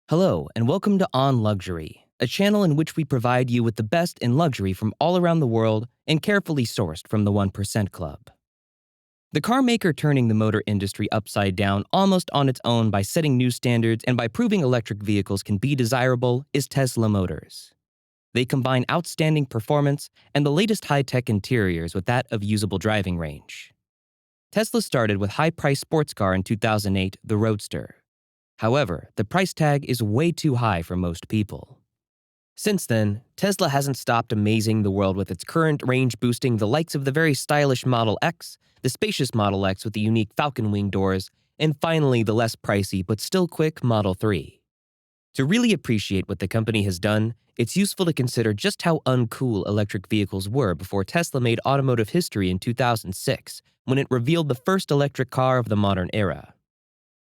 Hello, and welcome to On Luxury, a channel in which we provide you with the best in luxury from all around the world and carefully sourced from the 1% Club. The car maker turning the motor industry upside down almost on its own by setting new standards and by proving electric vehicles can be desirable is Tesla Motors. They combine outstanding performance and the latest high-tech interiors with that of usable driving range. Tesla started with high-priced sports car in 2008, the Roadster. However, the price tag is way too high for most people. Since then, Tesla hasn't stopped amazing the world with its current range boosting the likes of the very stylish Model X, the spacious Model X with the unique falcon wing doors, and finally the less pricey but still quick Model 3. To really appreciate what the company has done, it's useful to consider just how uncool electric vehicles were before Tesla made automotive history in 2006, when it revealed the first electric car of the modern era.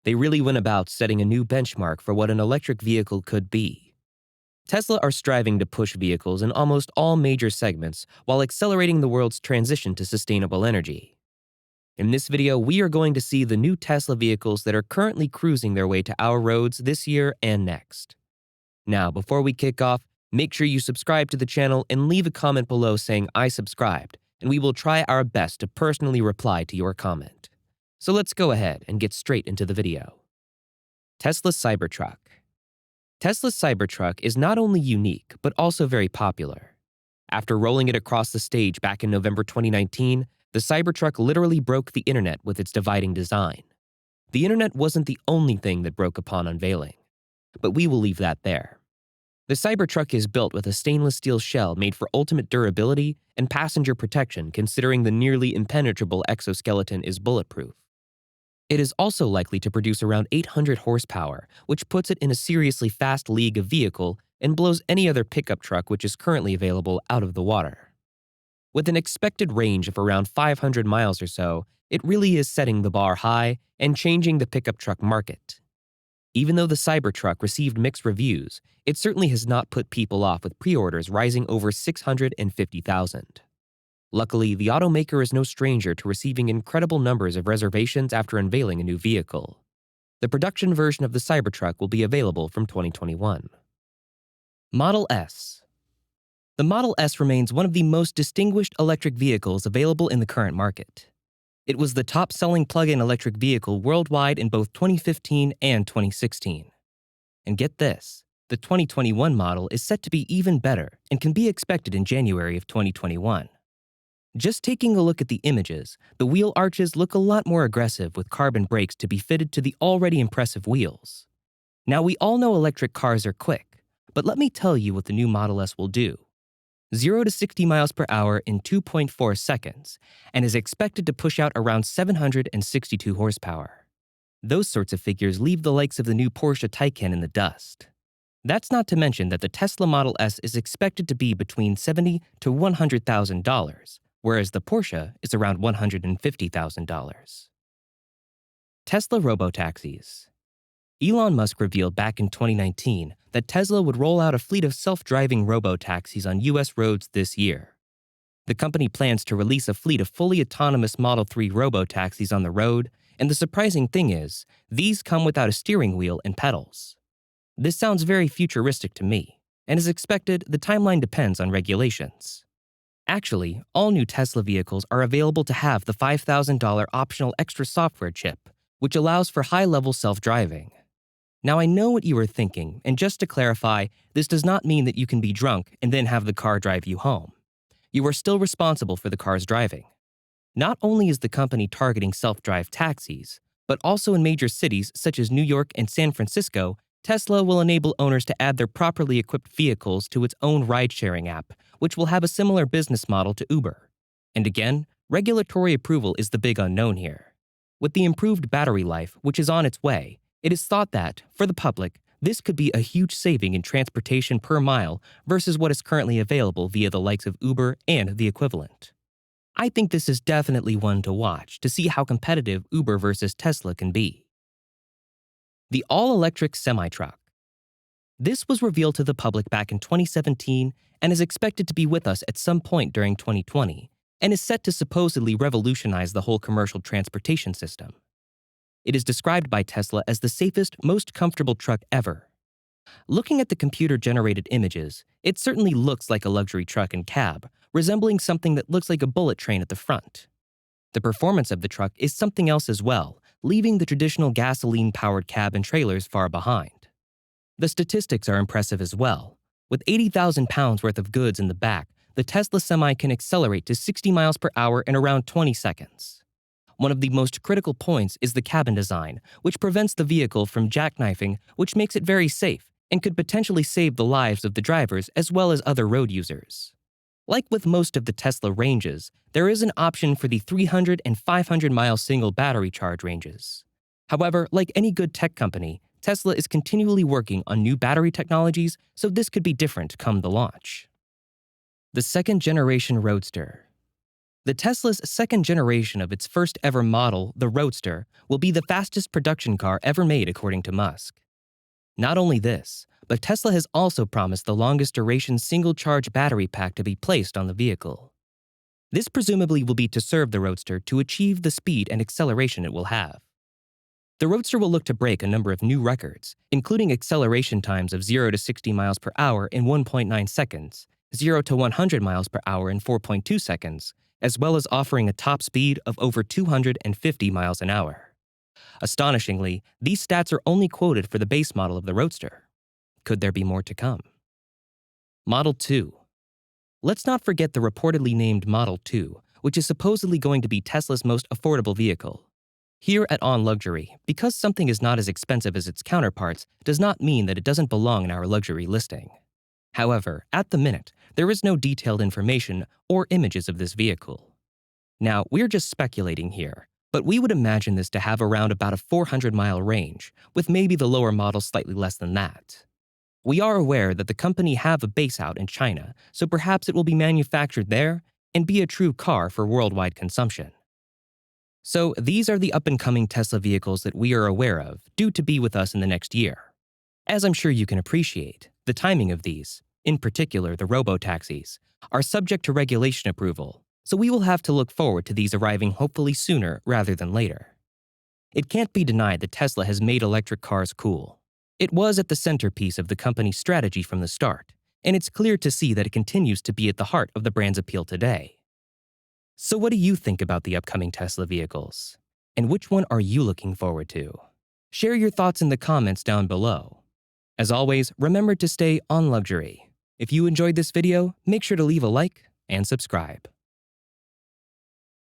They really went about setting a new benchmark for what an electric vehicle could be. Tesla are striving to push vehicles in almost all major segments while accelerating the world's transition to sustainable energy. In this video, we are going to see the new Tesla vehicles that are currently cruising their way to our roads this year and next. Now, before we kick off, make sure you subscribe to the channel and leave a comment below saying I subscribed, and we will try our best to personally reply to your comment. So let's go ahead and get straight into the video. Tesla Cybertruck. Tesla's Cybertruck is not only unique, but also very popular. After rolling it across the stage back in November 2019, the Cybertruck literally broke the internet with its dividing design. The internet wasn't the only thing that broke upon unveiling, but we will leave that there. The Cybertruck is built with a stainless steel shell made for ultimate durability and passenger protection considering the nearly impenetrable exoskeleton is bulletproof. It is also likely to produce around 800 horsepower, which puts it in a seriously fast league of vehicle and blows any other pickup truck which is currently available out of the water. With an expected range of around 500 miles or so, it really is setting the bar high and changing the pickup truck market. Even though the Cybertruck received mixed reviews, it certainly has not put people off with pre-orders rising over 650,000. Luckily, the automaker is no stranger to receiving incredible numbers of reservations after unveiling a new vehicle. The production version of the Cybertruck will be available from 2021. Model S. The Model S remains one of the most distinguished electric vehicles available in the current market. It was the top-selling plug-in electric vehicle worldwide in both 2015 and 2016. And get this, the 2021 model is set to be even better and can be expected in January of 2021. Just taking a look at the images, the wheel arches look a lot more aggressive with carbon brakes to be fitted to the already impressive wheels. Now, we all know electric cars are quick, but let me tell you what the new Model S will do. 0 to 60 miles per hour in 2.4 seconds, and is expected to push out around 762 horsepower. Those sorts of figures leave the likes of the new Porsche Taycan in the dust. That's not to mention that the Tesla Model S is expected to be between $70,000 to $100,000, whereas the Porsche is around $150,000. Tesla robotaxis. Elon Musk revealed back in 2019 that Tesla would roll out a fleet of self-driving robotaxis on U.S. roads this year. The company plans to release a fleet of fully autonomous Model 3 robotaxis on the road, and the surprising thing is, these come without a steering wheel and pedals. This sounds very futuristic to me, and as expected, the timeline depends on regulations. Actually, all new Tesla vehicles are available to have the $5,000 optional extra software chip, which allows for high-level self-driving. Now, I know what you are thinking, and just to clarify, this does not mean that you can be drunk and then have the car drive you home. You are still responsible for the car's driving. Not only is the company targeting self-drive taxis, but also in major cities such as New York and San Francisco, Tesla will enable owners to add their properly equipped vehicles to its own ride-sharing app, which will have a similar business model to Uber. And again, regulatory approval is the big unknown here. With the improved battery life, which is on its way, it is thought that, for the public, this could be a huge saving in transportation per mile versus what is currently available via the likes of Uber and the equivalent. I think this is definitely one to watch to see how competitive Uber versus Tesla can be. The all-electric semi-truck. This was revealed to the public back in 2017 and is expected to be with us at some point during 2020 and is set to supposedly revolutionize the whole commercial transportation system. It is described by Tesla as the safest, most comfortable truck ever. Looking at the computer-generated images, it certainly looks like a luxury truck and cab, resembling something that looks like a bullet train at the front. The performance of the truck is something else as well, leaving the traditional gasoline-powered cab and trailers far behind. The statistics are impressive as well. With 80,000 pounds worth of goods in the back, the Tesla Semi can accelerate to 60 miles per hour in around 20 seconds. One of the most critical points is the cabin design, which prevents the vehicle from jackknifing, which makes it very safe and could potentially save the lives of the drivers as well as other road users. Like with most of the Tesla ranges, there is an option for the 300 and 500-mile single battery charge ranges. However, like any good tech company, Tesla is continually working on new battery technologies, so this could be different come the launch. The second-generation Roadster. The Tesla's second generation of its first ever model, the Roadster, will be the fastest production car ever made according to Musk. Not only this, but Tesla has also promised the longest duration single-charge battery pack to be placed on the vehicle. This presumably will be to serve the Roadster to achieve the speed and acceleration it will have. The Roadster will look to break a number of new records, including acceleration times of 0 to 60 miles per hour in 1.9 seconds, 0 to 100 miles per hour in 4.2 seconds, as well as offering a top speed of over 250 miles an hour. Astonishingly, these stats are only quoted for the base model of the Roadster. Could there be more to come? Model 2. Let's not forget the reportedly named Model 2, which is supposedly going to be Tesla's most affordable vehicle. Here at On Luxury, because something is not as expensive as its counterparts does not mean that it doesn't belong in our luxury listing. However, at the minute, there is no detailed information or images of this vehicle. Now, we're just speculating here, but we would imagine this to have around about a 400-mile range, with maybe the lower model slightly less than that. We are aware that the company have a base out in China, so perhaps it will be manufactured there and be a true car for worldwide consumption. So these are the up-and-coming Tesla vehicles that we are aware of, due to be with us in the next year. As I'm sure you can appreciate, the timing of these, in particular the Robo taxis, are subject to regulation approval, so we will have to look forward to these arriving hopefully sooner rather than later. It can't be denied that Tesla has made electric cars cool. It was at the centerpiece of the company's strategy from the start, and it's clear to see that it continues to be at the heart of the brand's appeal today. So what do you think about the upcoming Tesla vehicles? And which one are you looking forward to? Share your thoughts in the comments down below. As always, remember to stay on luxury. If you enjoyed this video, make sure to leave a like and subscribe.